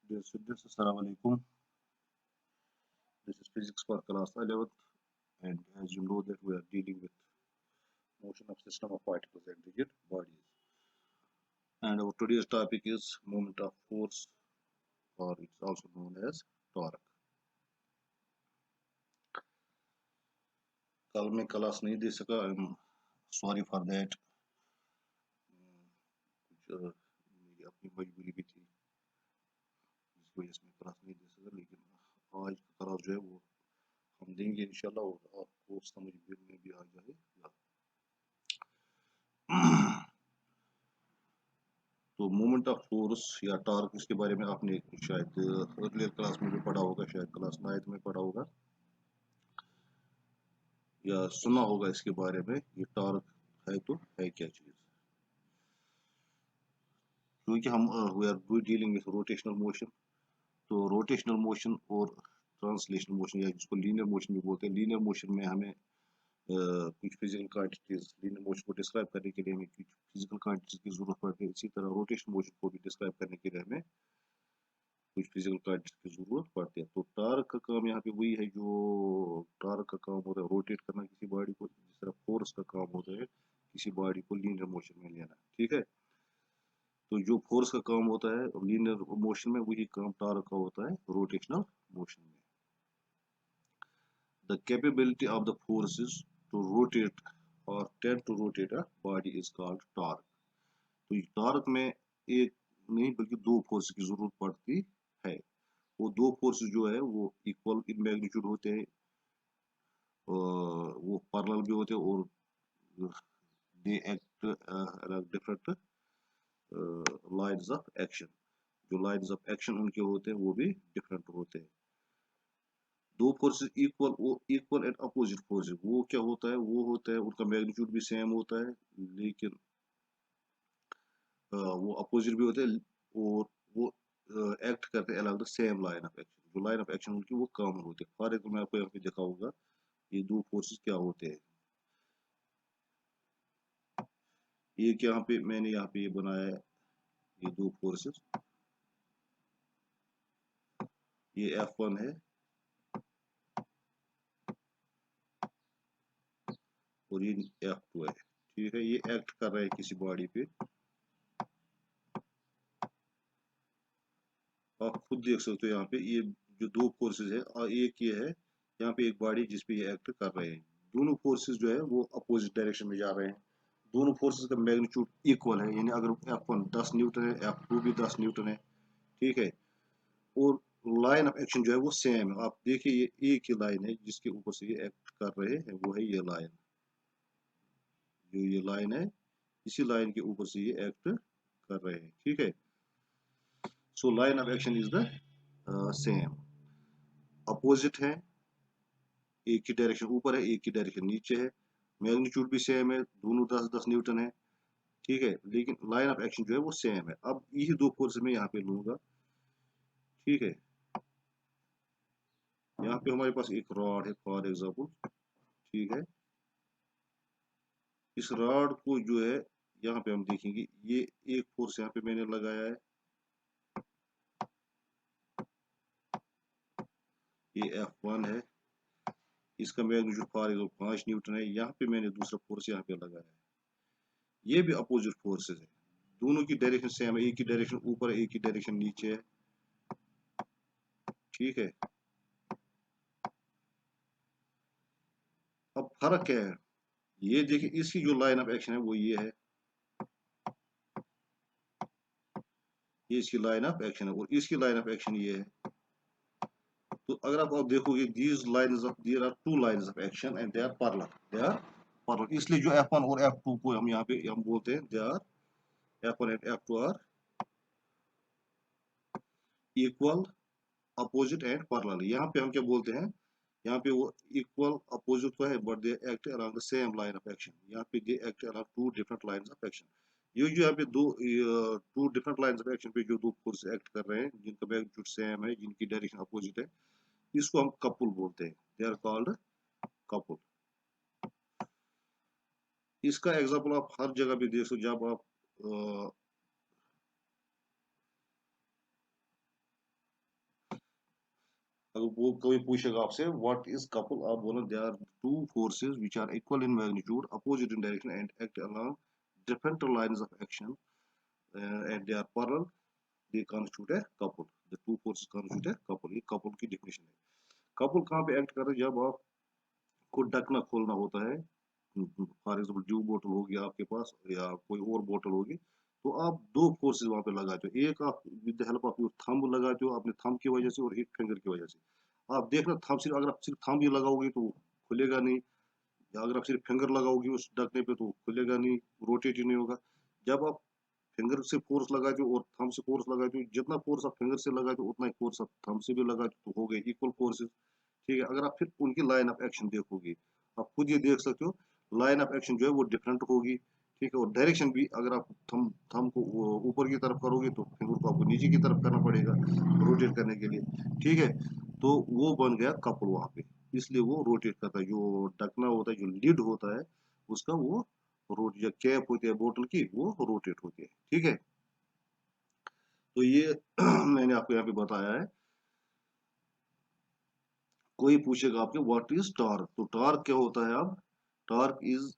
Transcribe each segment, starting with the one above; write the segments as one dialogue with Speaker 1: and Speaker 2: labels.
Speaker 1: Dear students, Assalamu alaikum. This is physics for class 11th, and as you know that we are dealing with motion of system of particles and rigid bodies. And our today's topic is moment of force, or it's also known as torque. कल मैं class नहीं दे सका, I am sorry for that. कुछ मेरी अपनी मजबूरी भी थी जिसकी वजह से मैं क्लास नहीं दे सका, लेकिन आज का क्लास जो है वो हम देंगे इंशाल्लाह, और आपको समझ में भी आ जाएगा। तो मोमेंट ऑफ फोर्स या टॉर्क, इसके बारे में आपने शायद अर्लियर क्लास में भी पढ़ा होगा, शायद क्लास 9th में पढ़ा होगा या सुना होगा इसके बारे में। ये टॉर्क है तो है क्या चीज? क्योंकि हम we are dealing with rotational motion, तो रोटेशनल मोशन और ट्रांसलेशनल मोशन, या जिसको लीनियर मोशन भी बोलते हैं, लीनियर मोशन में हमें कुछ फिजिकल क्वांटिटीज, लीनियर मोशन को डिस्क्राइब करने के लिए हमें कुछ फिजिकल क्वांटिटीज की जरूरत पड़ती है। इसी तरह रोटेशनल मोशन को भी डिस्क्राइब करने के लिए हमें कुछ फिजिकल क्वांटिटीज की जरूरत पड़ती है। तो टॉर्क का काम यहाँ पे वही है, जो टॉर्क का काम होता है रोटेट करना किसी बॉडी को, जिस तरह फोर्स का काम होता है किसी बॉडी को लीनियर मोशन में लेना। ठीक है, तो जो फोर्स का काम होता है लीनियर मोशन में, वही काम टॉर्क का होता है रोटेशनल मोशन में। The capability of the forces to rotate or tend to rotate a body is called torque. तो टॉर्क में एक नहीं बल्कि दो फोर्स की जरूरत पड़ती है। वो दो फोर्स जो है वो इक्वल इन मैग्नीट्यूड होते हैं, वो पैरेलल भी होते हैं, और they act different lines of action. जो लाइन्स ऑफ एक्शन उनके होते हैं वो भी डिफरेंट होते हैं। दो फोर्सेस इक्वल, वो इक्वल एंड अपोजिट फोर्सेस, वो क्या होता है, वो होता है उनका मैग्नीट्यूड भी सेम होता है, लेकिन वो अपोजिट भी होते हैं, और वो एक्ट करते हैं अलग सेम लाइन ऑफ एक्शन। जो लाइन ऑफ एक्शन उनकी वो कॉमन होती है। फॉर एग्जाम्पल मैं आपको यहाँ पे दिखाऊंगा ये दो फोर्सेस क्या होते हैं। ये यहाँ पे मैंने यहाँ पे ये बनाया है, ये दो फोर्सेस, ये F1 है और ये F2 है। ठीक है, ये एक्ट कर रहे हैं किसी बॉडी पे। आप खुद देख सकते हो यहाँ पे ये जो दो फोर्सेस है, और एक ये है यहाँ पे एक बॉडी जिसपे ये एक्ट कर रहे हैं। दोनों फोर्सेस जो है वो अपोजिट डायरेक्शन में जा रहे हैं। दोनों फोर्सेस का मैग्नीट्यूड इक्वल है, यानी अगर F1 10 न्यूटन है, F2 भी 10 न्यूटन है। ठीक है, और लाइन ऑफ एक्शन जो है वो सेम है। आप देखिए ये एक ही लाइन है जिसके ऊपर से ये एक्ट कर रहे हैं, वो है ये लाइन। जो ये लाइन है, इसी लाइन के ऊपर से ये एक्ट कर रहे हैं। ठीक है, so line of action is the same. Opposite है, एक ही डायरेक्शन ऊपर है, एक ही डायरेक्शन नीचे है, मैग्नीट्यूड भी सेम है, दोनों 10-10 न्यूटन है। ठीक है, लेकिन लाइन ऑफ एक्शन जो है वो सेम है। अब यही दो फोर्स में यहाँ पे लूंगा। ठीक है, यहाँ पे हमारे पास एक रॉड है फॉर एग्जाम्पल। ठीक है, इस रॉड को जो है यहाँ पे हम देखेंगे, ये एक फोर्स यहाँ पे मैंने लगाया है, ये F1 है, इसका मैग्नीट्यूड फॉर एग्जाम्पल 5 न्यूटन है। यहाँ पे मैंने दूसरा फोर्स यहाँ पे लगाया है, ये भी अपोजिट फोर्सेस है। दोनों की डायरेक्शन सेम है, एक ही डायरेक्शन ऊपर है, एक ही डायरेक्शन नीचे है। ठीक है, अब फर्क क्या है, ये देखिए इसकी जो लाइन ऑफ एक्शन है वो ये है, ये इसकी लाइन ऑफ एक्शन है, और इसकी लाइन ऑफ एक्शन ये है। तो अगर आप देखोगे these lines of, there are two lines of action and they are parallel, they are parallel. इसलिए जो F1 और F2 को हम यहाँ पे हम बोलते हैं, they are F1 and F2 are equal, opposite and parallel. यहाँ पे हम क्या बोलते हैं, यहाँ पे वो इक्वल अपोजिट तो है, but they act around the same line of action. यहाँ पे they act around two different lines of action. ये जो यहाँ पे दो two different lines of action पे जो दो फोर्स एक्ट कर रहे हैं, जिनका मैग्नीट्यूड सेम है, जिनकी डायरेक्शन अपोजिट है, इसको हम कपल बोलते हैं। They are called couple. इसका एग्जांपल आप हर जगह भी देख सकते, जब आप अगर वो कोई पूछेगा आपसे व्हाट इज कपल, आप बोलो they are two forces which are equal in magnitude, opposite in direction and act along different lines of action and they are parallel, they constitute a couple. The two forces constitute a couple, ये couple की definition है। Couple कहाँ पे act कर रहे हैं, जब आपको ढकना खोलना होता है, फॉर एग्जाम्पल ड्यू बोतल होगी आपके पास या कोई और बोतल होगी, तो आप दो फोर्सेस वहां पे लगाते हो, एक आप with the help of your thumb लगाते हो अपने थंब की वजह से और एक फिंगर की वजह से। आप देखना थंब सिर्फ, अगर आप सिर्फ थंब ही लगाओगे तो खुलेगा नहीं, या अगर आप सिर्फ फिंगर लगाओगे उस ढकने पे तो खुलेगा नहीं, रोटेट ही नहीं होगा। जब आप फिंगर से फोर्स लगाते हो और थंब से फोर्स लगाते हो, जितना फोर्स आप फिंगर से लगाते हो उतना ही फोर्स आप थंब से भी लगाते हो, तो हो गए इक्वल फोर्सेस। ठीक है, अगर आप फिर उनकी लाइन ऑफ एक्शन देखोगे, आप खुद ये देख सकते हो, लाइन ऑफ एक्शन जो है वो डिफरेंट होगी। ठीक है, और डायरेक्शन भी, अगर आप थंब थंब को ऊपर की तरफ करोगे तो फिंगर को आपको नीचे की तरफ करना पड़ेगा रोटेट करने के लिए। ठीक है, तो वो बन गया कपल वहां पे, इसलिए वो रोटेट करता है, जो ढकना होता है, जो लिड होता है उसका, वो रोट, या कैप होती है बोतल की, वो रोटेट होती है। ठीक है, तो ये मैंने आपको यहाँ पे बताया है। कोई पूछेगा आपके व्हाट इज टॉर्क, तो टॉर्क क्या होता है। अब torque is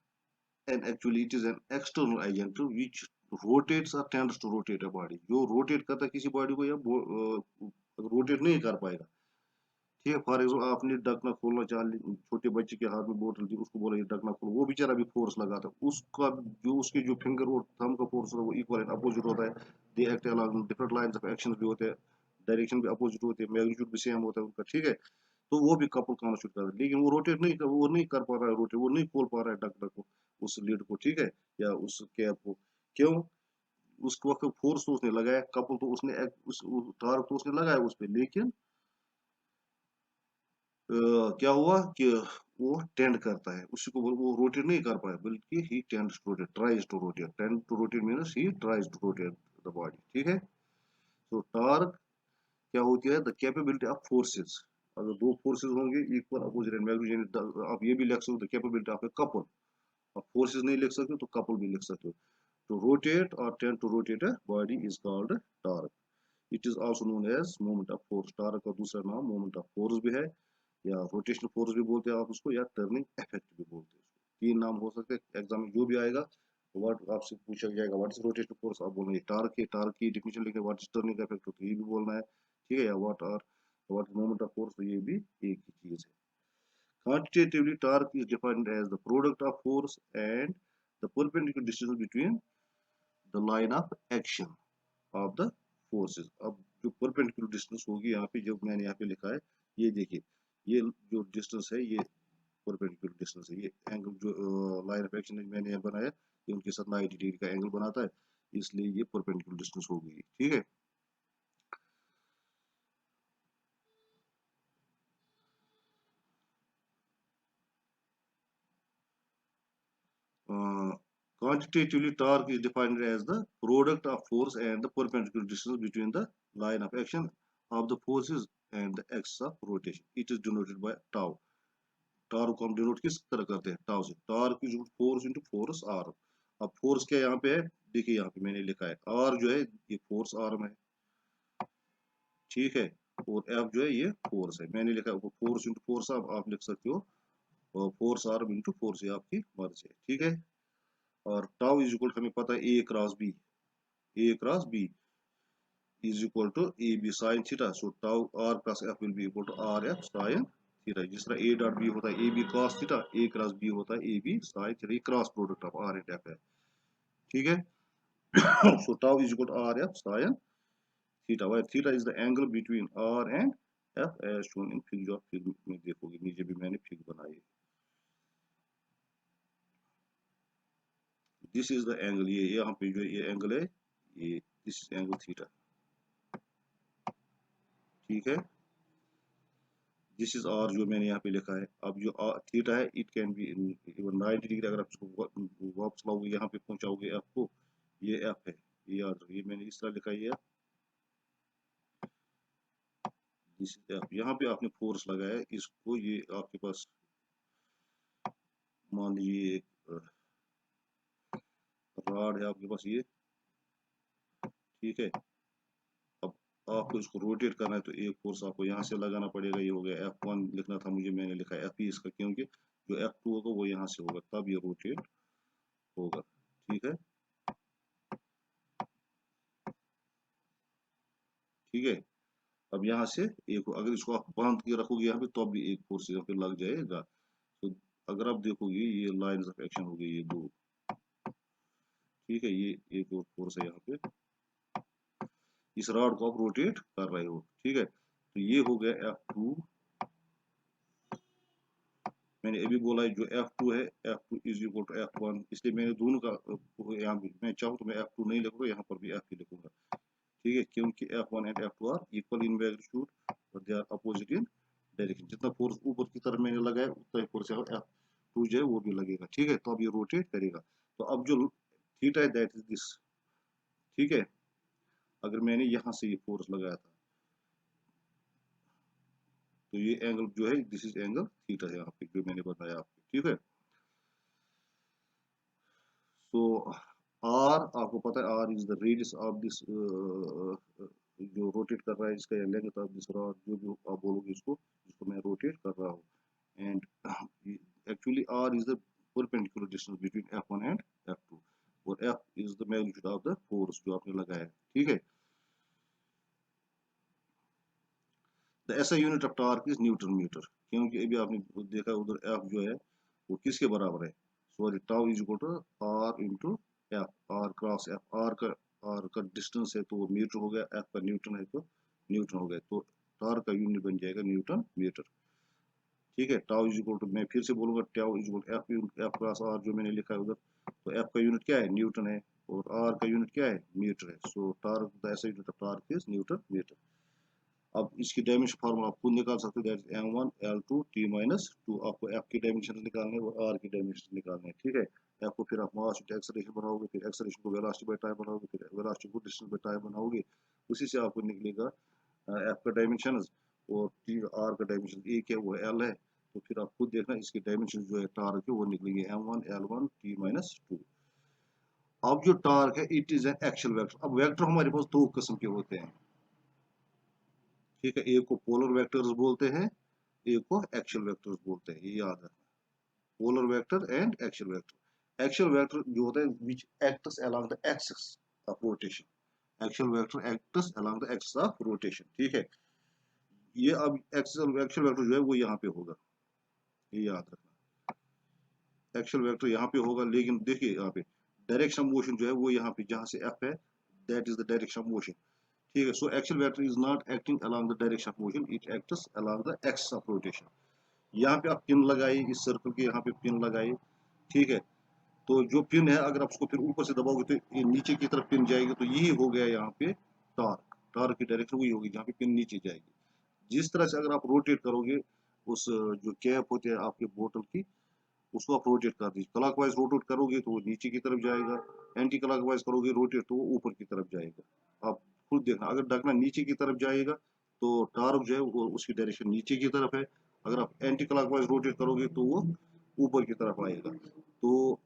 Speaker 1: an actually it is an external agent which rotates और tends to rotate a body, जो रोटेट करता है किसी बॉडी को, या रोटेट नहीं कर पाएगा। ठीक है, फॉर एग्जाम्पल आपने ढकना खोलना चाह छोटे बच्चे के हाथ में बोतल दी, उसको बोला ये ढकना खोलो, वो बेचारा भी फोर्स लगाता है, उसका जो उसके जो फिंगर और थंब का फोर्स होता है वो इक्वल एंड अपोजिट होता है। They act along different lines of action भी होते हैं, डायरेक्शन भी अपोजिट होती है, मैग्नीट्यूड भी सेम होता है उनका। ठीक है, तो वो भी कपल कॉन्स्टिट्यूट करता है, लेकिन वो रोटेट नहीं कर, वो नहीं कर पा रहा है रोटेट, वो नहीं खोल पा रहा है ढकना को, उस लीड को। ठीक है, या उस कैप को। क्यों? उस वक्त फोर्स तो उसने लगाया, कपल तो उसने उस टार्क तो उसने लगाया उस पर, लेकिन क्या हुआ कि वो टेंड करता है, उसी को वो रोटेट नहीं कर पाया, बल्कि he tends to rotate, tries to rotate, tend to rotate means he tries to rotate the body. ठीक है, तो टॉर्क क्या होती है, द कैपेबिलिटी ऑफ फोर्सेस, अगर दो फोर्सेस होंगे इक्वल अपोजिट एंड मैग्नीट्यूड, आप ये भी लिख सकते हो the capability of a couple. आप फोर्सेस नहीं लिख सकते तो कपल भी लिख सकते हो। to rotate or tend to rotate a body is called torque. It is also known as moment of force. Torque का दूसरा नाम moment of force भी है, या रोटेशनल फोर्स भी बोलते हैं आप उसको, या टर्निंग इफेक्ट भी बोलते हैं उसको। तीन नाम हो सकते हैं, एग्जाम में जो भी आएगा व्हाट आपसे पूछा जाएगा व्हाट इज रोटेशनल फोर्स, आप बोलेंगे टार्क है, टार्क की डेफिनेशन लिखे, व्हाट इज टर्निंग इफेक्ट तो ये भी बोलना है। ठीक है, या व्हाट मोमेंट ऑफ फोर्स, तो ये भी एक ही चीज है। Quantitatively, torque is defined as the product of force and the perpendicular distance between the line of action of the forces। अब जो परपेंडिकुलर डिस्टेंस होगी यहाँ पे, जो मैंने यहाँ पे लिखा है, ये देखिए, ये जो डिस्टेंस है ये परपेंडिकुलर डिस्टेंस है, ये एंगल जो लाइन ऑफ एक्शन मैंने यहाँ बनाया ये उनके साथ 90 डिग्री का एंगल बनाता है, इसलिए ये परपेंडिकुलर डिस्टेंस होगी। ठीक है, quantitatively torque is defined as the product of force and the perpendicular distance between the line of action of the forces and the axis of rotation, it is denoted by tau। Torque को हम denote किस तरह करते हैं, tau से। Torque is force into force R. अब फोर्स क्या यहाँ पे है, देखिए यहाँ पे मैंने लिखा है आर जो है ये फोर्स आर्म है। ठीक है, और एफ जो है ये फोर्स है, मैंने लिखा है फोर्स इनटू फोर्स, आप लिख सकते हो और फोर्स आर्म इनटू फोर्स, ये आपकी मर्जी है। ठीक है, और टाउ इज इक्वल हमें पता है a cross b, a cross b is equal to a b sine theta, so tau r cross F will be equal to r F sine theta. जिस तरह ए डॉट बी होता है a b cos theta, a cross b होता है a b sine theta, ये cross product of r and f है। ठीक है, so tau is equal to rf sin theta, where theta is the angle between r and f as shown in figure। Figure में देखोगे नीचे भी मैंने figure बनाई है। दिस इज द एंगल, ये यहाँ पे जो ये एंगल है, ये दिस एंगल थीटा। ठीक है, दिस इज आर जो मैंने यहाँ पे लिखा है। अब जो थीटा है it can be even 90 degree, अगर आप इसको वापस लाओगे यहाँ पे पहुंचाओगे एफ को, ये एफ है, ये याद रखिए, ये मैंने इस तरह लिखा है, ये दिस इज एफ। यहाँ पे आपने फोर्स लगाया है इसको, ये आपके पास मान लीजिए एक रॉड है आपके पास ये। ठीक है, अब आपको इसको रोटेट करना है तो एक फोर्स आपको यहाँ से लगाना पड़ेगा, ये हो गया F1 लिखना था मुझे, मैंने लिखा FP इसका, क्योंकि जो F2 होगा वो यहाँ से होगा, तब ये रोटेट होगा। ठीक है, ठीक है। अब यहाँ से एक, अगर इसको आप बांध के रखोगे यहाँ पे तो भी एक फोर्स यहाँ पे लग जाएगा। तो अगर आप देखोगे ये लाइंस ऑफ एक्शन हो गई ये दो, ठीक है। ये एक और फोर्स है यहाँ पे, इस रॉड को आप रोटेट कर रहे हो, ठीक है। तो ये हो गया F2, मैंने अभी बोला जो F2 है, F2 is equal to F1, इसलिए मैंने दोनों का यहाँ भी मैं चाहूँ तो मैं F2 नहीं लिखूंगा, यहाँ पर भी F ही लिखूंगा, ठीक है, क्योंकि F1 and F2 are equal in magnitude और they are opposite in direction. जितना फोर्स ऊपर की तरफ मैंने लगाया उतना ही फोर्स F2 जो है वो भी लगेगा, ठीक है। तो अब ये रोटेट करेगा। तो अब जो थीटा है दैट इज दिस, ठीक है। अगर मैंने यहाँ से ये फोर्स लगाया था तो ये एंगल जो है दिस इज एंगल थीटा है यहाँ पे जो मैंने बताया आपको, ठीक है। सो आर आपको पता है, R is the radius of this जो रोटेट कर रहा है, इसका लेंथ ऑफ दिस रॉड, जो भी आप बोलोगे इसको, जिसको मैं रोटेट कर रहा हूँ। And actually R is the perpendicular distance between F1 and F2, और F is the magnitude of the force जो आपने लगाया है, ठीक है। The SI unit of torque is newton metre, क्योंकि अभी आपने देखा उधर F जो है वो किसके बराबर है, sorry tau is equal to R into F, R cross F, R का डिस्टेंस है तो वो मीटर हो गया, एफ का न्यूटन है तो न्यूटन हो गया, तो टॉर्क का यूनिट बन जाएगा न्यूटन मीटर, ठीक है। टाउ इज इक्वल टू, मैं फिर से बोलूंगा, tau is equal to F cross R जो मैंने लिखा है उधर, तो एफ का यूनिट क्या है, न्यूटन है, और आर का यूनिट क्या है, मीटर है। So torque the SI unit of torque is newton metre. अब इसकी डायमेंशन फार्मूला आप खुद निकाल सकते हो, that is m1 l2 t minus 2, आपको f की डायमेंशन निकालने और r की डायमेंशन निकालने, ठीक है। f को फिर आप मास इंटू एक्सेलरेशन बनाओगे, फिर एक्सेलरेशन को वेलोसिटी बाय टाइम बनाओगे, फिर वेलोसिटी को डिस्टेंस बाय टाइम बनाओगे, उसी से आपको निकलेगा f का डायमेंशन, और t r का डायमेंशन a क्या वो l है, तो फिर आप खुद देखना इसकी डायमेंशन जो है टार्क के वो निकलेंगे m1 l1 t minus 2। अब जो टार्क है it is an actual vector. अब वेक्टर हमारे पास दो किस्म के होते हैं, ठीक है। एक को पोलर वेक्टर्स बोलते हैं, एक को एक्चुअल वेक्टर्स बोलते हैं, ये याद रखना, polar vector and actual vector. Actual vector जो होता है which acts along the axis of rotation, actual vector acts along the axis of rotation, ठीक है। ये अब एक्चुअल वेक्टर जो है वो यहाँ पे होगा, ये याद रखना, एक्चुअल वेक्टर यहाँ पे होगा, लेकिन देखिए यहाँ पे डायरेक्शन मोशन जो है वो यहाँ पे जहाँ से एफ है that is the direction motion, ठीक है। So actual vector is not acting along the direction of motion, it acts along the axis of rotation. यहाँ पे आप पिन लगाइए, इस सर्कल के यहाँ पे पिन लगाइए, ठीक है। तो जो पिन है अगर आप उसको फिर ऊपर से दबाओगे तो ये नीचे की तरफ पिन जाएगी, तो यही हो गया यहाँ पे टॉर्क, टॉर्क की डायरेक्शन वही होगी जहाँ पे पिन नीचे जाएगी। जिस तरह से अगर आप रोटेट करोगे उस जो कैप होती है आपके बोतल की, उसको आप रोटेट कर दीजिए, क्लॉकवाइज रोटेट करोगे तो वो नीचे की तरफ जाएगा, एंटी क्लॉकवाइज करोगे रोटेट तो वो ऊपर की तरफ जाएगा। आप खुद देखना, अगर ढकना नीचे की तरफ जाएगा तो टार्क जो है वो उसकी डायरेक्शन नीचे की तरफ है, अगर आप एंटी क्लॉकवाइज रोटेट करोगे तो वो ऊपर की तरफ आएगा। तो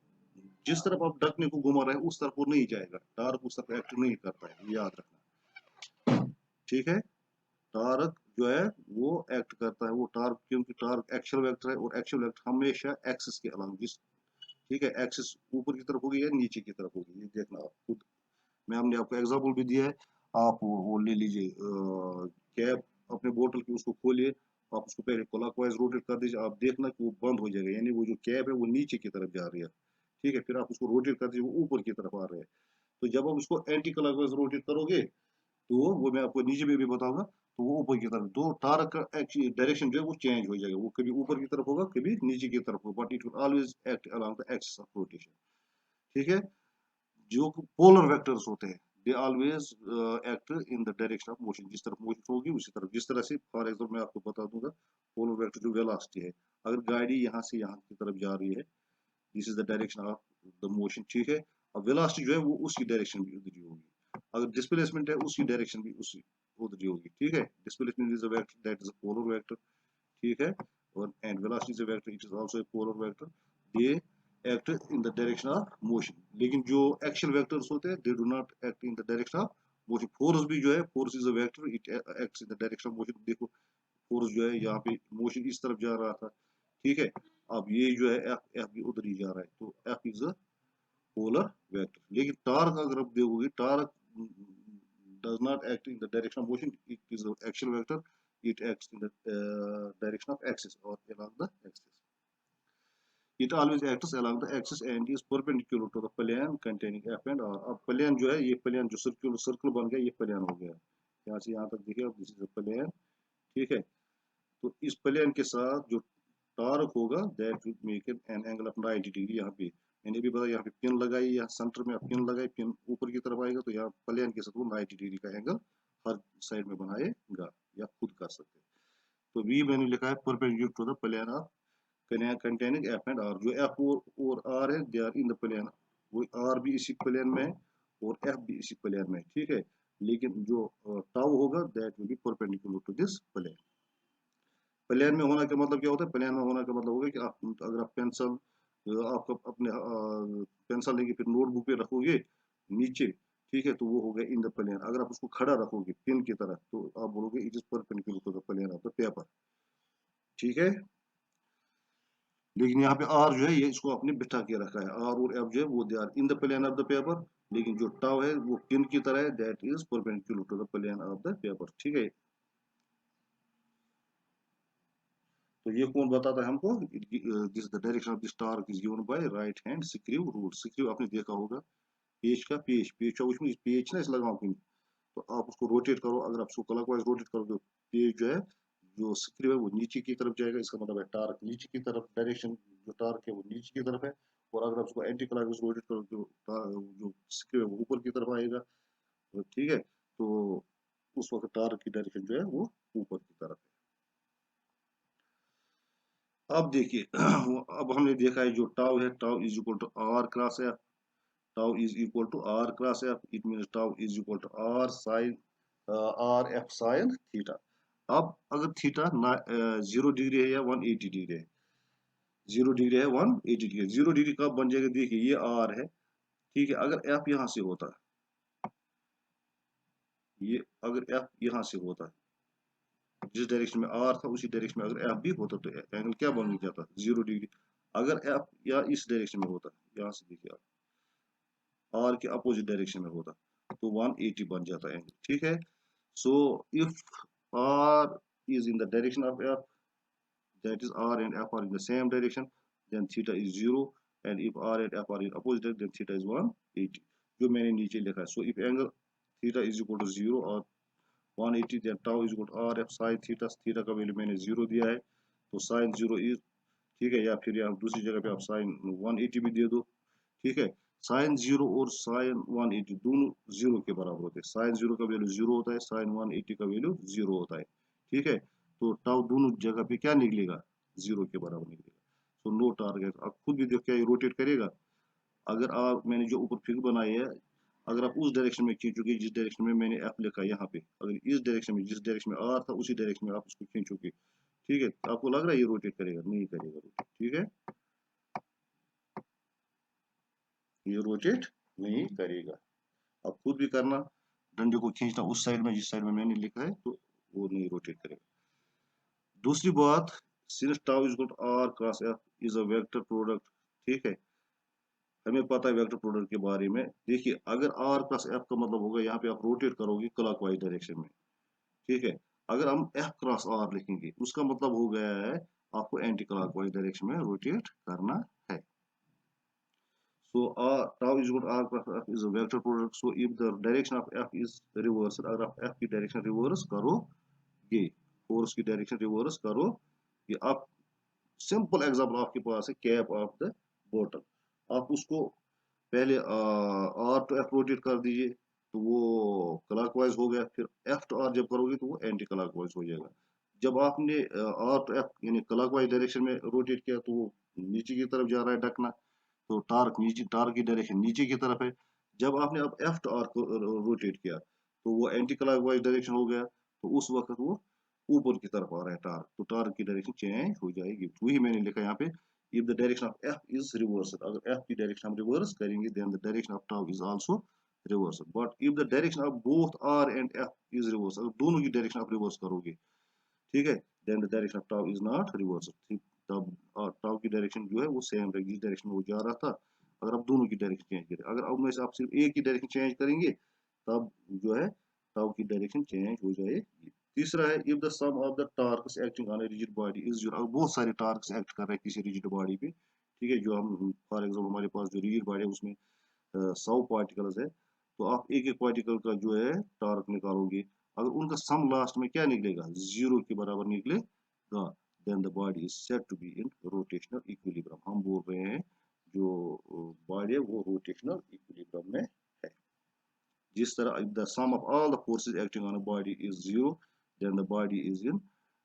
Speaker 1: जिस तरफ आप ढकने को घुमा रहे हैं उस तरफ वो नहीं जाएगा, टार्क उस तरफ एक्ट नहीं करता है, ये याद रखना, ठीक है। टार्क जो है वो एक्ट करता है, वो टार्क, क्योंकि टार्क एक्चुअल वेक्टर है और एक्चुअल वेक्टर हमेशा एक्सिस के अलोंग, जिस, ठीक है, एक्सिस ऊपर की तरफ होगी या नीचे की तरफ होगी, ये देखना आप खुद। मैं हमने आपको एग्जांपल भी दिया है, आप वो ले लीजिए कैप अपने बोतल की, उसको खोलिए, आप उसको पहले क्लॉकवाइज रोटेट कर दीजिए, आप देखना कि वो बंद हो जाएगा, यानी वो जो कैप है वो नीचे की तरफ जा रही है, ठीक है। फिर आप उसको रोटेट कर दीजिए, वो ऊपर की तरफ आ रहा है। तो जब आप उसको एंटी क्लॉकवाइज रोटेट करोगे तो वो मैं आपको नीचे में भी बताऊंगा, तो वो ऊपर की तरफ, तो टार्क का डायरेक्शन जो है वो चेंज हो जाएगा, वो कभी ऊपर की तरफ होगा कभी नीचे की तरफ होगा, but it will always act along the axis of rotation, ठीक है। जो पोलर वेक्टर्स होते हैं they always act in the direction of motion, जिस तरफ मोशन होगी उसी तरफ, जिस तरह से फॉर एग्जांपल मैं आपको बता दूंगा, पोलर वेक्टर जो वेलोसिटी है, अगर गाड़ी यहाँ से यहाँ की तरफ जा रही है, this is the direction of the motion, ठीक है। अब वेलोसिटी जो है वो उसकी डायरेक्शन भी उधर ही होगी, अगर डिस्प्लेसमेंट है उसकी डायरेक्शन भी उसी उधर ही होगी, ठीक है। Displacement is a vector, that is a polar vector, ठीक है। और and velocity is a vector, it is also a polar vector, they act in the direction of motion. लेकिन जो एक्चुअल वेक्टर्स होते हैं they do not act in the direction of motion force भी जो है, force is a vector, it acts in the direction of motion. देखो force जो है यहाँ पे मोशन इस तरफ जा रहा था, ठीक है। अब ये जो है एफ, एफ भी उधर ही जा रहा है, तो F is a polar vector. लेकिन टार्क अगर आप देखोगे, torque does not act in the direction of motion, it is an axial vector, it acts in the direction of axis or along the axis. It always acts along the axis and is perpendicular to the plane containing F and R. अब plane जो है, ये plane जो circular circle बन गया, ये plane हो गया, यहाँ से यहाँ तक देखिए, अब दिस इज प्लेन, ठीक है। तो इस प्लेन के साथ जो टार्क होगा, that will make an angle of 90 degree. यहाँ पे मैंने भी बताया, यहाँ पे पिन लगाई, यहाँ सेंटर में पिन लगाई, पिन ऊपर की तरफ आएगा, तो यहाँ प्लेन के साथ वो 90 डिग्री का एंगल हर साइड में बनाएगा, या खुद कर सकते हैं। तो वी मैंने लिखा है perpendicular to the plane of containing F and R। जो F और R है, they are in the plane, वो R भी इसी प्लेन में और F भी इसी प्लेन में, ठीक है। लेकिन जो टाउ होगा, that will be perpendicular to this plane. Plane में होना का मतलब क्या होता है? प्लेन में होना का मतलब होगा कि आप अगर आप पेंसिल, आपको अपने पेंसिल लेके फिर नोटबुक पे रखोगे नीचे, ठीक है, तो वो हो गया इन द प्लेन। अगर आप उसको खड़ा रखोगे पिन की तरह, तो आप बोलोगे it is perpendicular to the plane of the paper, ठीक है। लेकिन यहाँ पे आर जो है, ये इसको आपने बिठा के रखा है, आर और एफ जो है वो they are in the plane of the paper. लेकिन जो टाउ है वो पिन की तरह है, that is perpendicular to the plane of the paper, ठीक है। तो ये कौन बताता है हमको? This the direction of the star is given by right hand screw rule. Screw आपने देखा होगा, पेज का पेज, पेज का उसमें पेज ना इस लगाओ कहीं, तो आप उसको रोटेट करो, अगर आप उसको क्लॉकवाइज रोटेट करो, तो पेज जो है, जो स्क्रू है वो नीचे की तरफ जाएगा, इसका मतलब है टार्क नीचे की तरफ, डायरेक्शन जो टार्क है वो नीचे की तरफ है। और अगर आप उसको एंटी क्लॉकवाइज रोटेट करो, जो स्क्रू है वो ऊपर की तरफ आएगा, तो ठीक है। तो उस वक्त टार्क की डायरेक्शन जो है वो ऊपर की तरफ है। अब देखिए अब हमने देखा है जो टाउ है, tau is equal to R cross F. Tau is equal to R cross F, it means tau is equal to R sine, R F sine theta. अब अगर थीटा 0 डिग्री है या 180 डिग्री है, 0 डिग्री है 180 degree, 0 degree कब बन जाएगा? देखिए ये आर है, ठीक है। अगर एफ यहाँ से होता, ये अगर एफ यहाँ से होता, जिस डायरेक्शन में आर था उसी डायरेक्शन में अगर एफ भी होता, तो एंगल क्या बन जाता? 0 डिग्री। अगर एफ या इस डायरेक्शन में होता, यहाँ से देखिए आप, आर के अपोजिट डायरेक्शन में होता, तो 180 बन जाता एंगल, ठीक है। So if R is in the direction of f, that is r and f are in the same direction, then theta is 0, and if r and f are in opposite direction, then theta is 180, जो मैंने नीचे लिखा है। So if angle theta is equal to 0 or 180, then tau is equal to r f sin theta, theta का value मैंने 0 दिया है, तो sin 0 is, ठीक है। या फिर यहाँ दूसरी जगह पे आप sin 180 भी दे दो, ठीक है। sin 0 और sin 180 दोनों 0 के बराबर होते हैं। sin 0 का वैल्यू 0 होता है, sin 180 का वैल्यू 0 होता है, ठीक है। तो टाउ दोनों जगह पे क्या निकलेगा? 0 के बराबर निकलेगा। तो नो टारगेट, आप खुद भी देखो क्या ये रोटेट करेगा। अगर आप, मैंने जो ऊपर फिगर बनाई है, अगर आप उस डायरेक्शन में खींचोगे जिस डायरेक्शन में मैंने एफ लिखा है यहाँ पे, अगर इस डायरेक्शन में, जिस डायरेक्शन में आर था उसी डायरेक्शन में आप उसको खींचोगे, ठीक है, आपको लग रहा है ये रोटेट करेगा? नहीं करेगा रोटेट, ठीक है, ये रोटेट नहीं करेगा। आप खुद भी करना, डंडे को खींचना उस साइड में जिस साइड में मैंने लिखा है, तो वो नहीं रोटेट करेगा। दूसरी बात, since tau is equal to R cross F is a vector product, ठीक है। हमें पता है वेक्टर प्रोडक्ट के बारे में। देखिए अगर आर प्लस एफ का मतलब होगा, यहाँ पे आप रोटेट करोगे क्लॉकवाइज डायरेक्शन में, ठीक है। अगर हम एफ क्रॉस आर लिखेंगे, उसका मतलब हो गया है आपको एंटी क्लॉकवाइज डायरेक्शन में रोटेट करना है। So tau is equal to r plus f is a vector product. So if the direction of f is reverse, अगर आप f की डायरेक्शन रिवर्स करोगे, फोर्स की डायरेक्शन रिवर्स करो, ये आप, सिंपल एग्जांपल आपके पास है कैप ऑफ द बोतल, आप उसको पहले आर टू एफ रोटेट कर दीजिए, तो वो क्लॉकवाइज हो गया। फिर एफ टू आर जब करोगे तो वो एंटी क्लॉकवाइज हो जाएगा। जब आपने आर टू एफ यानी क्लॉकवाइज डायरेक्शन में रोटेट किया, तो वो नीचे की तरफ जा रहा है ढकना, तो टार्क नीचे, टार्क की डायरेक्शन नीचे की तरफ है। जब आपने अब एफ टू आर को रोटेट किया, तो वो एंटी क्लॉकवाइज डायरेक्शन हो गया, तो उस वक्त वो ऊपर की तरफ आ रहा है टार्क, तो टार्क की डायरेक्शन चेंज हो जाएगी। तो वही मैंने लिखा यहाँ पे, if the direction of f is reversed, अगर f की डायरेक्शन हम रिवर्स करेंगे, then the direction of tau is also reverse, but if the direction of both R and F is reverse, अगर दोनों की डायरेक्शन आप रिवर्स करोगे, ठीक है, then the direction of tau is not reverse, तब टाउ की डायरेक्शन जो है वो सेम रहेगी जिस डायरेक्शन में वो जा रहा था। अगर आप दोनों की डायरेक्शन चेंज करें, अगर अब में से आप सिर्फ एक की डायरेक्शन चेंज करेंगे तब जो है टाउ की डायरेक्शन चेंज हो जाएगी। तीसरा है if the sum of the torques acting on a rigid body is zero, अगर बहुत सारे टार्क्स एक्ट कर रहे हैं किसी रिजिड बॉडी पे, ठीक है, जो हम फॉर एग्जाम्पल हमारे पास जो रिजिड बॉडी है उसमें 100 पार्टिकल्स है, तो आप एक एक पार्टिकल का जो है टार्क निकालोगे, अगर उनका सम लास्ट में क्या निकलेगा, जीरो के बराबर निकलेगा, then the body is said to be in rotational equilibrium, हम बोल रहे हैं जो बॉडी है वो रोटेशनल इक्विलिब्रियम में है। जिस तरह the sum of all the forces acting on a body is zero, then the body is in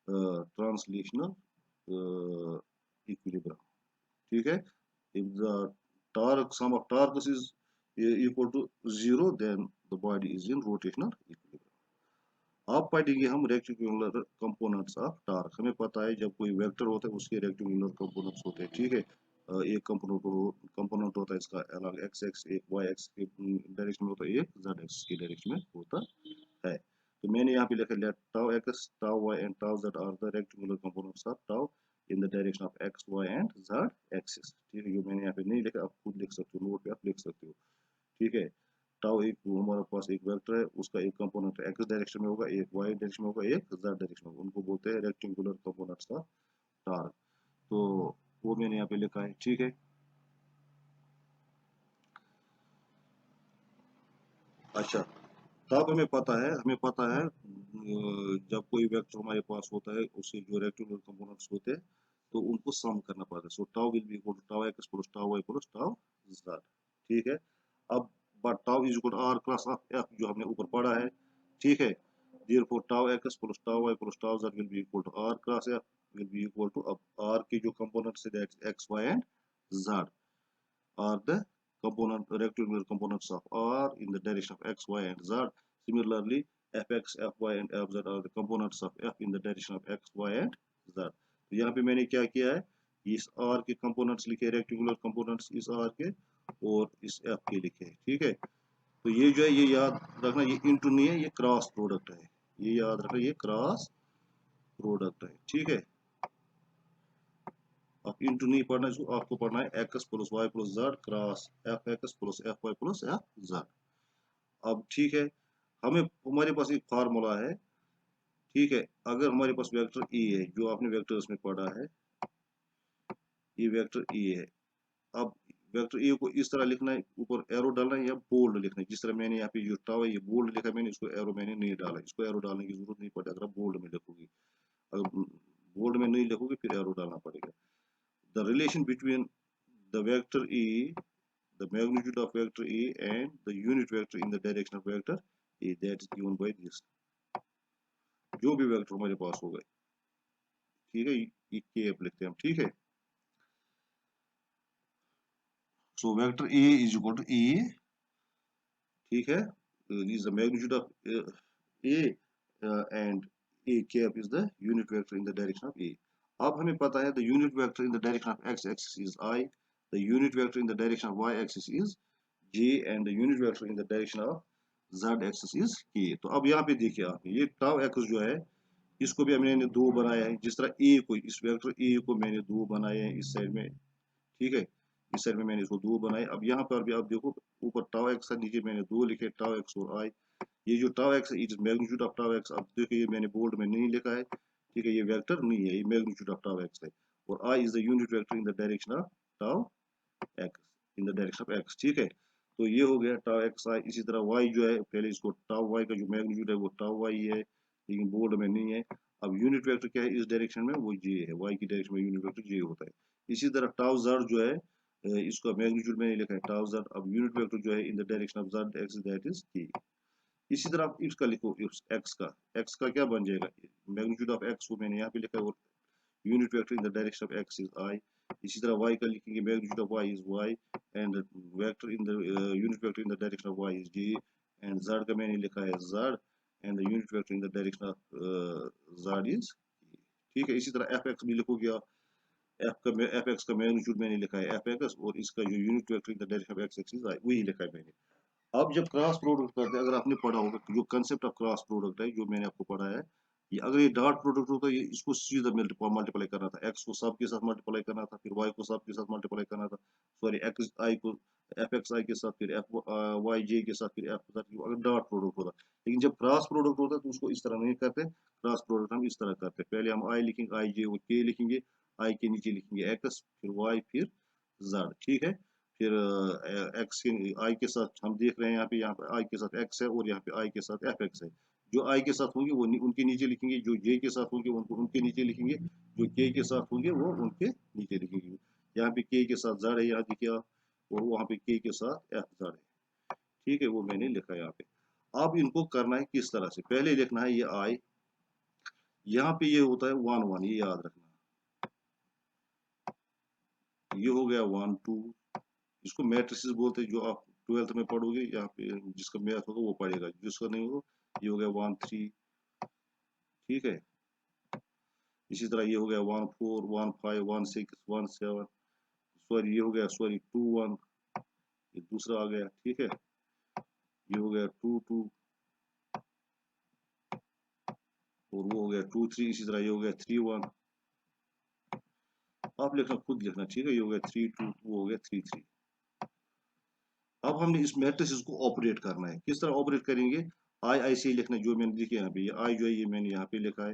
Speaker 1: translational equilibrium, ठीक है। if the torque sum of torques is equal to zero, then the body is in rotational equilibrium। अब पढ़ेंगे हम rectangular components of torque. हमें पता है जब कोई वेक्टर होता है उसके रेक्टेंगुलर कंपोनेंट्स होते हैं, ठीक है। एक कंपोनेंट होता है इसका अलग एक्स एक्स, एक वाई एक्स के डायरेक्शन में होता है, एक जेड एक्स की डायरेक्शन में होता है। तो मैंने यहाँ पे लिखा let tau X tau Y and tau Z are the rectangular components of tau in the direction of X Y and Z axis, ठीक है। जो मैंने यहाँ पे नहीं लिखा आप खुद लिख सकते हो, नोट पे आप लिख सकते हो, ठीक है। टाउ एक हमारे पास एक वेक्टर है, उसका एक कंपोनेंट एक्स डायरेक्शन में होगा, एक वाई डायरेक्शन में होगा, एक जेड डायरेक्शन में होगा, उनको बोलते हैं रेक्टेंगुलर कंपोनेंट्स का टार्क। तो वो मैंने यहाँ पे लिखा है, ठीक है। अच्छा, तब हमें पता है जब कोई वेक्टर हमारे पास होता है उसके जो रेक्टेंगुलर कंपोनेंट्स होते हैं तो उनको सम करना पड़ता है। So tau will be equal to tau X plus tau Y plus tau Z, ठीक है। अब but tau is equal to R cross of F जो हमने ऊपर पढ़ा है, ठीक है। Therefore tau X plus tau Y plus tau Z will be equal to R cross F will be equal to, अब आर के जो कंपोनेंट्स है that's X Y and Z are the rectangular components of R in the direction of X, Y, and Z. Similarly, Fx, Fy, and Fz are the components of F in the direction of X, Y, and Z. तो यहाँ पे मैंने क्या किया है, इस R के components लिखे, रेक्टेंगुलर कंपोनेंट्स इस R के और इस F के लिखे, ठीक है। तो ये जो है ये याद रखना, ये इंटू नहीं है, ये क्रॉस प्रोडक्ट है, ये याद रखना, ये क्रॉस प्रोडक्ट है, ठीक है। आप इंटू नहीं पढ़ना, इसको आपको पढ़ना है X plus Y plus Z cross F X plus F Y plus F Z. अब ठीक है, हमारे पास एक फार्मूला है, ठीक है। अगर हमारे पास वेक्टर ई है जो आपने वेक्टर्स में पढ़ा है, ये वेक्टर ई है। अब वेक्टर ए को इस तरह लिखना है, ऊपर एरो डालना है या बोल्ड लिखना है, जिस तरह मैंने यहाँ पे जो टाव है ये बोल्ड लिखा है मैंने, इसको एरो मैंने नहीं डाला, इसको एरो डालने की जरूरत नहीं पड़ती अगर आप बोल्ड में लिखोगे, अगर बोल्ड में नहीं लिखोगे फिर एरो डालना पड़ेगा। The relation between the vector E, the magnitude of vector E and the unit vector in the direction of vector E, that is given by this, जो भी वेक्टर हमारे पास होगा, ठीक है, ये केप लिखते हैं हम, ठीक है। So vector a is equal to a, ठीक है, is the magnitude of a and a cap is the unit vector in the direction of a. अब हमें पता है the unit vector in the direction of x axis is i, the unit vector in the direction of y axis is j and the unit vector in the direction of z axis is k। तो अब यहाँ पे देखिए आप, ये tau x जो है इसको भी मैंने दो बनाया है, जिस तरह ए को, इस वेक्टर ए को मैंने दो बनाए हैं इस साइड में, ठीक है, इस साइड में मैंने इसको दो बनाए। अब यहाँ पर भी आप देखो ऊपर टाउ एक्स है, नीचे मैंने दो लिखे टाउ एक्स और आई। ये जो टाउ एक्स है it is magnitude of tau x, अब देखिए ये मैंने बोल्ड में नहीं लिखा है, ठीक है, ये वेक्टर नहीं है, ये मैग्नीट्यूड ऑफ टाउ एक्स है, और i is the unit vector in the direction of tau x, in the direction of x, ठीक है। तो ये हो गया टाउ एक्स आई। इसी तरह वाई जो है, पहले इसको टाउ वाई का जो मैग्नीट्यूड है वो टाउ वाई है, लेकिन बोर्ड में नहीं है। अब यूनिट वेक्टर क्या है इस डायरेक्शन में, वो जे है, वाई की डायरेक्शन में यूनिट वेक्टर जे होता है। इसी तरह टाउ जेड जो है, इसका मैग्नीट्यूड मैंने लिखा है टाउ जेड, अब यूनिट वेक्टर जो है इन the direction of Z x that is के। इसी तरह आप इसका लिखो, एक्स का क्या बन जाएगा, मैग्नीट्यूड ऑफ एक्स को मैंने यहाँ पे लिखा है, और unit vector in the direction of x is I. इसी तरह y का लिखेंगे, magnitude of y is y and vector in the unit vector in the direction of y is j, and z का मैंने लिखा है z and the unit vector in the direction of z is, ठीक है। इसी तरह fx भी लिखोगे आप, fx का मैग्नीट्यूड मैंने लिखा है fx, और इसका जो unit vector in the direction of x is i, वही लिखा है मैंने। अब जब क्रॉस प्रोडक्ट करते हैं, अगर आपने पढ़ा होगा जो कंसेप्ट ऑफ क्रॉस प्रोडक्ट है, जो मैंने आपको पढ़ा है, ये अगर ये डॉट प्रोडक्ट होता है, ये इसको सीधा मल्टीप्लाई करना था, एक्स को सब के साथ मल्टीप्लाई करना था, फिर वाई को सब के साथ मल्टीप्लाई करना था, सॉरी एक्स आई को एफ एक्स आई के साथ, फिर एफ वाई जे के साथ, फिर एफ अगर डॉट प्रोडक्ट होता। लेकिन जब क्रॉस प्रोडक्ट होता है तो उसको इस तरह नहीं करते, क्रॉस प्रोडक्ट हम इस तरह करते हैं, पहले हम आई लिखेंगे, आई जे और के लिखेंगे, आई के नीचे लिखेंगे एक्स, फिर वाई, फिर जेड, ठीक है। फिर एक्स के आई के साथ हम देख रहे हैं, यहाँ पे आई के साथ एक्स है और यहाँ पे आई के साथ एफ एक्स है। जो आई के साथ होंगे वो उनके नीचे लिखेंगे, जो जे के साथ होंगे उनको उनके नीचे लिखेंगे, जो के साथ होंगे वो उनके नीचे लिखेंगे। यहाँ पे के साथ जड़ है, यहाँ देखिए आप, और वहाँ पे के साथ एफ जड़ है, ठीक है, वो मैंने लिखा है यहाँ पे। अब इनको करना है किस तरह से, पहले लिखना है ये आई, यहाँ पे ये होता है वन वन, ये याद रखना, ये हो गया वन टू, इसको मैट्रिसेस बोलते हैं, जो आप ट्वेल्थ में पढ़ोगे, यहाँ पे जिसका मैथ होगा वो पढ़ेगा, जिसका नहीं होगा। ये हो गया वन थ्री, ठीक है। इसी तरह ये हो गया one four, one five, one six, one seven, sorry ये हो गया, सॉरी टू वन, ये दूसरा आ गया, ठीक है। ये हो गया टू टू, और वो हो गया टू थ्री, इसी तरह ये हो गया थ्री वन। आप लिखना, खुद लिखना, ठीक है। ये हो गया थ्री टू, वो हो गया थ्री थ्री। अब हमने इस मैट्रिक्स को ऑपरेट करना है, किस तरह ऑपरेट करेंगे, आई आई से लिखना, जो मैंने लिखे यहाँ पे, ये आई जो है ये मैंने यहाँ पे लिखा है,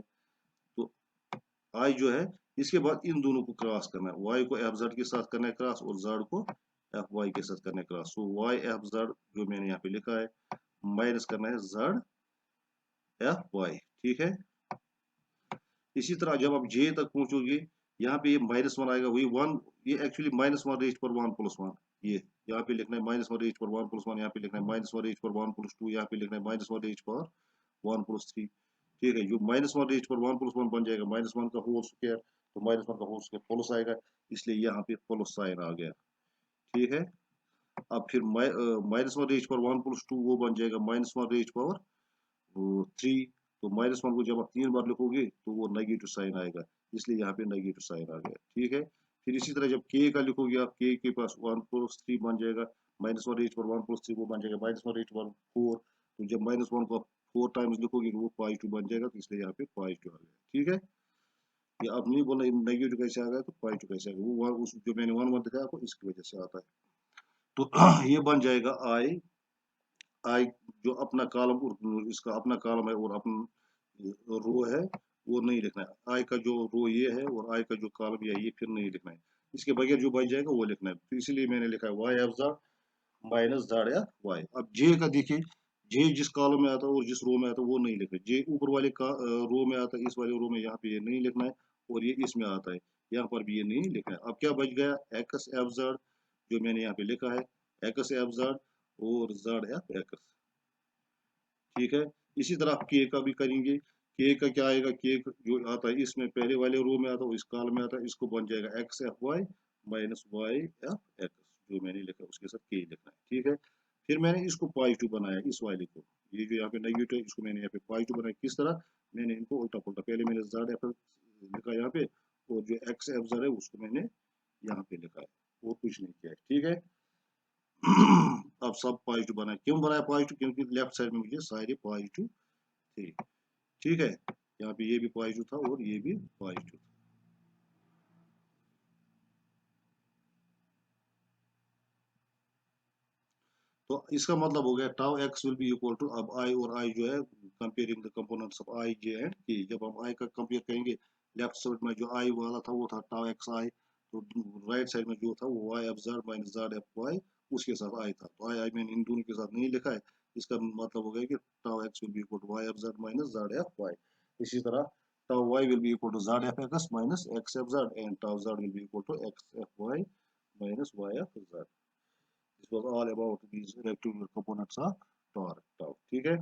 Speaker 1: तो आई जो है, इसके बाद इन दोनों को क्रॉस करना है, वाई को एफ जेड के साथ करना है क्रॉस, और जेड को एफ वाई के साथ करना है क्रॉस। सो वाई एफ जेड जो मैंने यहाँ पे लिखा है, माइनस करना है जेड एफ वाई, ठीक है। इसी तरह जब आप जे तक पहुंचोगे, यहाँ पे ये माइनस वन आएगा, वही वन, ये एक्चुअली माइनस वन रेज पर वन प्लस वन, ये यहाँ पे लिखना है माइनस वन रेज पर वन प्लस वन, यहाँ पे लिखना है माइनस वन रेज पर वन प्लस टू, यहाँ पे लिखना है माइनस वन रेज पर वन प्लस थ्री, ठीक है। जो माइनस वन रेज पर वन प्लस वन बन जाएगा माइनस वन का होल स्क्वायर, तो माइनस वन का होल स्क्वायर प्लस आएगा, इसलिए यहाँ पे प्लस साइन आ गया, ठीक है। अब फिर माइनस वन रेज पर वन प्लस टू वो बन जाएगा minus one raise power three, तो माइनस वन को जब आप तीन बार लिखोगे तो वो नेगेटिव साइन आएगा, इसलिए यहाँ पे नेगेटिव साइन आ गया, ठीक है। फिर इसी तरह जब के का लिखोगे आप, के पास वन प्लस थ्री बन जाएगा, माइनस वन रेज पर वन प्लस थ्री वो बन जाएगा माइनस वन रेज पर फोर, तो जब माइनस वन को फोर टाइम्स लिखोगे तो वो पॉजिटिव बन जाएगा, तो इसलिए यहाँ पे पॉजिटिव आ गया, ठीक है। ये आप नहीं बोलना नेगेटिव कैसे आ गया, तो पॉजिटिव कैसे आ गया, वो उस जो मैंने वन वन दिखाया आपको इसकी वजह से आता है। तो ये बन जाएगा आई, आई जो अपना कॉलम और इसका अपना कॉलम है और अपना रो है, वो नहीं लिखना है। आई का जो रो ये है और आई का जो कॉलम ये है, ये फिर नहीं लिखना है, इसके बगैर जो बच जाएगा वो लिखना है, तो इसीलिए मैंने लिखा है Y F Z minus Z या वाई। अब जे का देखिए, जे जिस कॉलम में आता है और जिस रो में आता है वो नहीं लिखना है, जे ऊपर वाले का रो में आता है, इस वाले रो में, यहाँ पे ये नहीं लिखना है, और ये इसमें आता है, यहाँ पर भी ये नहीं लिखना है। अब क्या बच गया, एक्स एफ जेड, जो मैंने यहाँ पे लिखा है, एक्स एफ जेड और जेड एफ एक्स, ठीक है। इसी तरह आप के का भी करेंगे, के का क्या आएगा, के जो आता है इसमें पहले वाले रो में आता है, इस कॉलम में आता है, इसको बन जाएगा X F Y minus Y F X, जो मैंने लिखा उसके साथ के लिखना है, ठीक है। फिर मैंने इसको पॉजिटिव बनाया, इस वाले को, ये जो यहाँ पे नेगेटिव है इसको मैंने यहाँ पे पॉजिटिव बनाया, किस तरह, मैंने इनको उल्टा पुल्टा, पहले मैंने जेड एफ लिखा यहाँ पे, और जो एक्स एफ जेड है उसको मैंने यहाँ पे लिखा है, और कुछ नहीं किया है, ठीक है। अब सब पॉजिटिव बनाए, क्यों बनाया पॉजिटिव, क्योंकि लेफ्ट साइड में मुझे सारे पॉजिटिव थे, ठीक है। यहाँ पे ये भी पॉजिटिव था और ये भी पॉजिटिव था। तो इसका मतलब हो गया tau X will be equal to, अब आई और आई जो है, comparing the components of I J and K, जब हम आई का कंपेयर करेंगे, लेफ्ट साइड में जो आई वाला था वो था टाउ एक्स आई, तो राइट साइड में जो था वो Y F Z minus Z F Y उसके साथ आई था, तो आई आई मैंने इन दोनों के साथ नहीं लिखा है, इसका मतलब हो गया कि tau X will be equal to Y F Z minus Z F Y. इसी तरह tau y will be equal to z f x minus x f z, and tau z will be equal to x f y minus y f z. This was all about these rectangular components of torque, tau, ठीक है।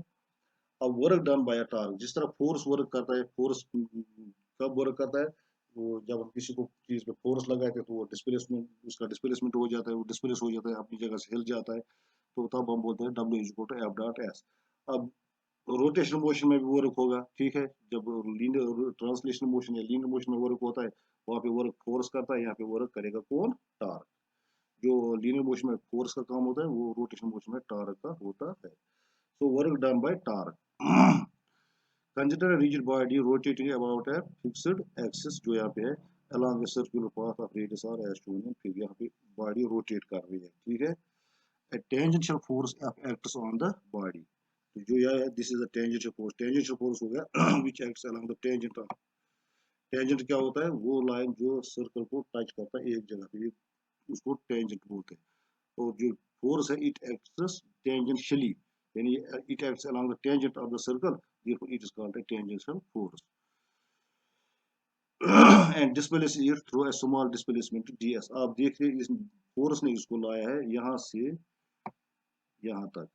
Speaker 1: अब work done by a torque, जिस तरह force work करता है, force कब work करता है, वो जब हम किसी को चीज पे फोर्स लगाते हैं तो वो डिस्प्लेसमेंट, उसका डिस्प्लेसमेंट हो जाता है, वो डिस्प्लेस हो जाता है, अपनी जगह से हिल जाता है, तो तब हम बोलते हैं W is equal to F dot S. अब रोटेशनल मोशन में भी वर्क होगा, ठीक है, जब लीनियर ट्रांसलेशनल मोशन या लीनियर मोशन में वर्क होता है, वहां पे वर्क फोर्स करता है, यहाँ पे वर्क करेगा कौन, टॉर्क। जो लीनियर मोशन में फोर्स का काम होता है वो रोटेशन मोशन में टॉर्क का होता है। So work done by torque. Consider a rigid body rotating about a fixed axis जो यहाँ पे है along a circular path of radius r as shown in figure। यहाँ पे body rotate कर रही है, ठीक है। A tangential force acts on the body। तो जो यह है this is a tangential force। tangential force हो गया which acts along the tangent of। tangent क्या होता है? वो लाइन जो सर्कल को टच करता है एक जगह पे, उसको टेंजेंट बोलते हैं। और जो फोर्स है इट एक्ट्स टेंजेंशियली, यानी it acts along the tangent of the circle, therefore it is called a tangential force। and displaces it through a small displacement ds। आप देख रहे हैं इस फोर्स ने इसको लाया है यहाँ से यहाँ तक,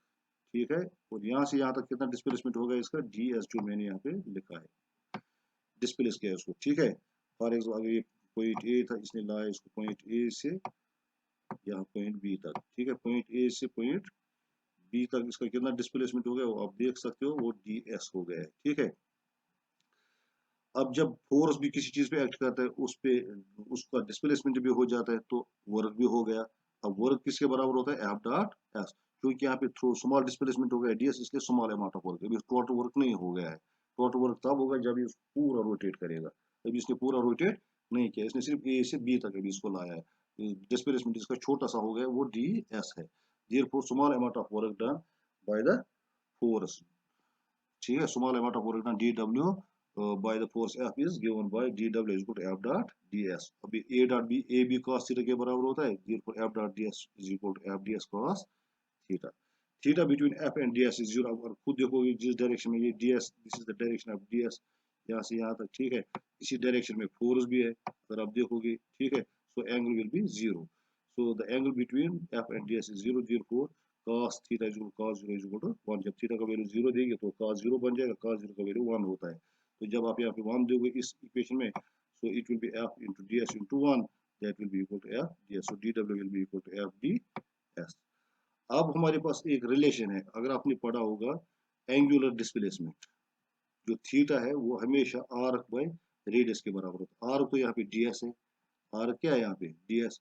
Speaker 1: ठीक है। और यहाँ से यहाँ तक कितना डिस्प्लेसमेंट होगा इसका, ds जो मैंने यहाँ पे लिखा है, डिस्प्लेस किया है उसको, ठीक है। फॉर एग्जाम्पल अगर ये पॉइंट ए था, इसने लाया इसको पॉइंट ए से यहाँ पॉइंट बी तक, ठीक है। पॉइंट ए से पॉइंट बी तक इसका कितना डिस्प्लेसमेंट हो गया वो आप देख सकते हो, वो ds हो गया है, ठीक है। अब जब फोर्स भी किसी चीज पे एक्ट करता है उस पे उसका डिस्प्लेसमेंट भी हो जाता है तो वर्क भी हो गया। अब वर्क किसके बराबर होता है, एफ डॉट एस। क्योंकि यहाँ पे थ्रू स्मॉल डिस्प्लेसमेंट हो गया ds, इसलिए स्मॉल अमाउंट ऑफ वर्क, अभी टोटल वर्क नहीं हो गया है। टोटल वर्क तब होगा जब ये पूरा रोटेट करेगा, अभी इसने पूरा रोटेट नहीं किया, इसने सिर्फ ए से बी तक अभी इसको लाया है। डिस्प्लेसमेंट इसका छोटा सा हो गया, वो ds है। therefore small amount of work done by the force, ठीक है। Small amount of work done dw by the force F is given by dw is equal to F dot ds। अभी a dot b a b cos theta के बराबर होता है, therefore F dot ds is equal to F ds cos theta. Theta between F and ds is 0। अगर खुद देखोगे जिस direction में ये ds, this is the direction of ds, यहाँ से यहाँ तक, ठीक है। इसी डायरेक्शन में फोर्स भी है, अगर आप देखोगे, ठीक है। so angle will be 0। so the angle between F and ds is 0, therefore cos theta is equal to cos 0 is equal to 1। जब थीटा का वैल्यू 0 देंगे तो cos 0 बन जाएगा, cos 0 का वैल्यू 1 होता है। तो जब आप यहाँ पे 1 दोगे इस इक्वेशन में, so it will be f into ds into 1, that will be equal to f ds। so dw will be equal to f ds। अब हमारे पास एक रिलेशन है, अगर आपने पढ़ा होगा एंगुलर डिस्प्लेसमेंट, जो थीटा है वो हमेशा आर्क बाय रेडियस के बराबर होता है। आर्क तो यहाँ पे ds है, आर्क क्या है यहाँ पे ds,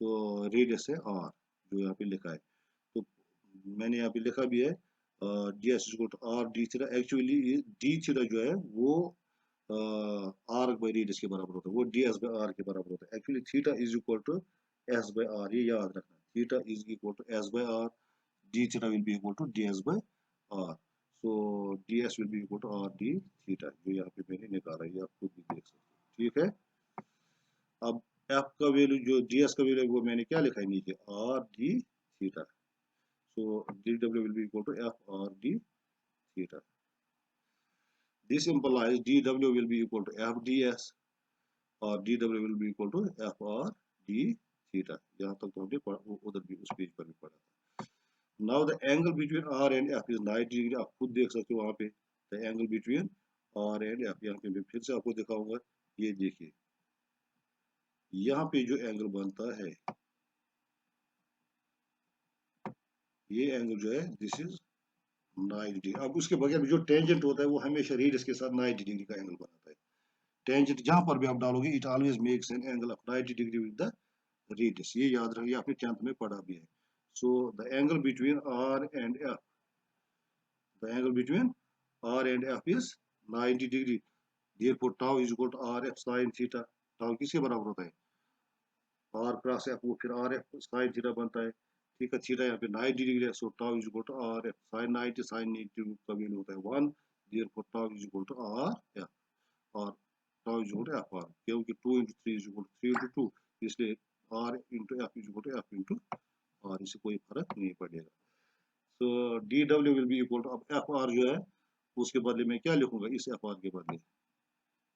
Speaker 1: तो रेडियस है r जो यहाँ पे लिखा है। तो मैंने यहाँ पे लिखा भी है ds equal to r d theta. Actually d theta जो है वो आर्क बाय रेडियस के बराबर होता है, वो ds बाय r के बराबर होता है। Actually theta is equal to s by r, ये याद रखना, theta is equal to s by r, d theta will be equal to ds by r। So ds will be equal to r d theta, जो यहाँ पे मैंने निकाला है, आप खुद भी देख सकते हो, ठीक है। अब f का वैल्यू जो ds का वैल्यू है वो मैंने क्या लिखा है नीचे, r d theta. so dw will be equal to f r d theta। this implies dw will be equal to f ds और dw will be equal to f r d theta। यहाँ तक तो हमने उधर भी उस page पर भी पढ़ा था। now the angle between r and f is 90 degree. आप खुद देख सकते हो वहाँ पे the angle between r and f। यहाँ पे मैं फिर से आपको दिखाऊंगा, ये देखिए यहाँ पे जो एंगल बनता है, ये एंगल जो है दिस इज 90 डिग्री। अब उसके बगैर जो टेंजेंट होता है वो हमेशा रेडियस के साथ 90 डिग्री का एंगल बनाता है। टेंजेंट जहां पर भी आप डालोगे it always makes an angle of 90 degree with the radius, ये याद रखिए, आपने 10th में पढ़ा भी है। So the angle between r and f, the angle between r and f is 90 degree. therefore tau is equal to rf sin theta. tau किसके बराबर होता है, r क्रॉस f, वो फिर rf sin थीटा बनता है, ठीक है। थीटा यहाँ पे 90 डिग्री है, सो tau is equal to rf sin 90, sin 90 का वैल्यू होता है 1, therefore tau is equal to rf। और tau is equal to f r, क्योंकि 2 into 3 is equal to 3 into 2, इसलिए r into f is equal to f into r, इससे कोई फर्क नहीं पड़ेगा। so dw will be equal to, अब f r जो है उसके बदले में क्या लिखूंगा, इस f r के बदले,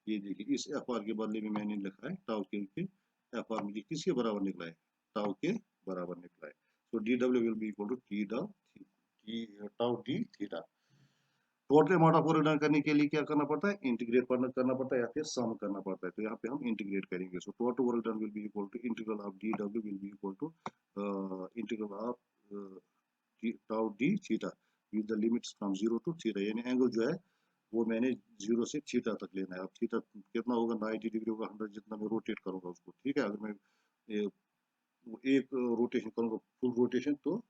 Speaker 1: ये देखिए इस f r के बदले में मैंने लिखा है टाउ, क्योंकि f r मुझे किसके बराबर निकला है, टाउ के बराबर निकला है। so dw will be equal to t tau d theta. Total amount of work done करने के लिए क्या करना पड़ता है, इंटीग्रेट करना पड़ता है या फिर सम करना पड़ता है। तो यहाँ पे हम इंटीग्रेट करेंगे। So total work done will be equal to integral of dw will be equal to integral of tau d theta with the limits from 0 to theta. यानी एंगल जो है वो मैंने 0 से थीटा तक लेना है। अब थीटा कितना होगा, 90 डिग्री होगा, 100 जितना मैं रोटेट करूंगा उसको, ठीक है। अगर मैं एक रोटेशन करूंगा फुल रोटेशन तो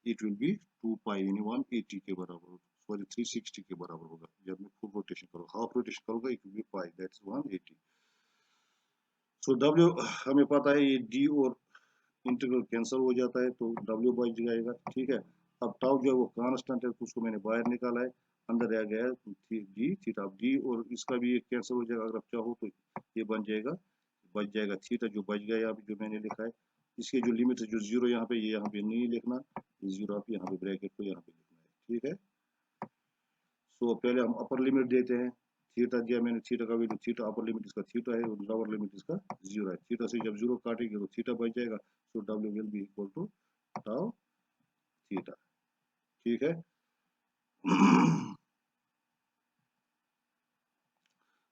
Speaker 1: इट विल बी 2 पाई यानी 180 के बराबर, सॉरी 360 के बराबर होगा। जब मैं फुल रोटेशन करूंगा, हाफ रोटेशन करूंगा it will be pi, that's 180। So W हमें पता है ये डी और इंटीग्रल कैंसिल हो जाता है तो डब्ल्यू बच जाएगा, ठीक है। अब टाउ जो है वो कांस्टेंट है तो उसको मैंने बाहर निकाला है, अंदर रह गया है डी थीटा। डी और इसका भी कैंसिल हो जाएगा, अगर आप चाहो तो ये बन जाएगा, बच जाएगा थीटा जो बच गया यहाँ पे जो मैंने लिखा है। इसके जो लिमिट है जो जीरो यहाँ पे, ये यहाँ पे नहीं लिखना, जीरो आप यहाँ पे ब्रैकेट को यहाँ पे लिखना है, ठीक है। सो पहले हम अपर लिमिट देते हैं, थीटा दिया मैंने, थीटा का वैल्यू थीटा, अपर लिमिट इसका थीटा है और लोअर लिमिट इसका जीरो है। थीटा से जब जीरो काटेंगे तो थीटा बच जाएगा, so W will be equal to tau theta, ठीक है।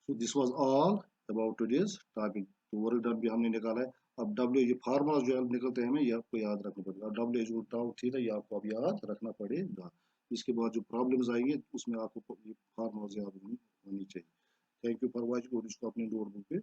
Speaker 1: So this was all about today's topic. तो वर्क डन भी हमने निकाला है। अब डब्ल्यू ये फार्मूला जो है निकलते हैं हमें, ये आपको याद रखना पड़ेगा। डब्ल्यू इज टाउ थीटा ये आपको अब याद रखना पड़ेगा। इसके बाद जो प्रॉब्लम्स आएंगे उसमें आपको ये फार्मूला याद होनी चाहिए। थैंक यू फॉर वॉचिंग, और इसको अपने नोटबुक पे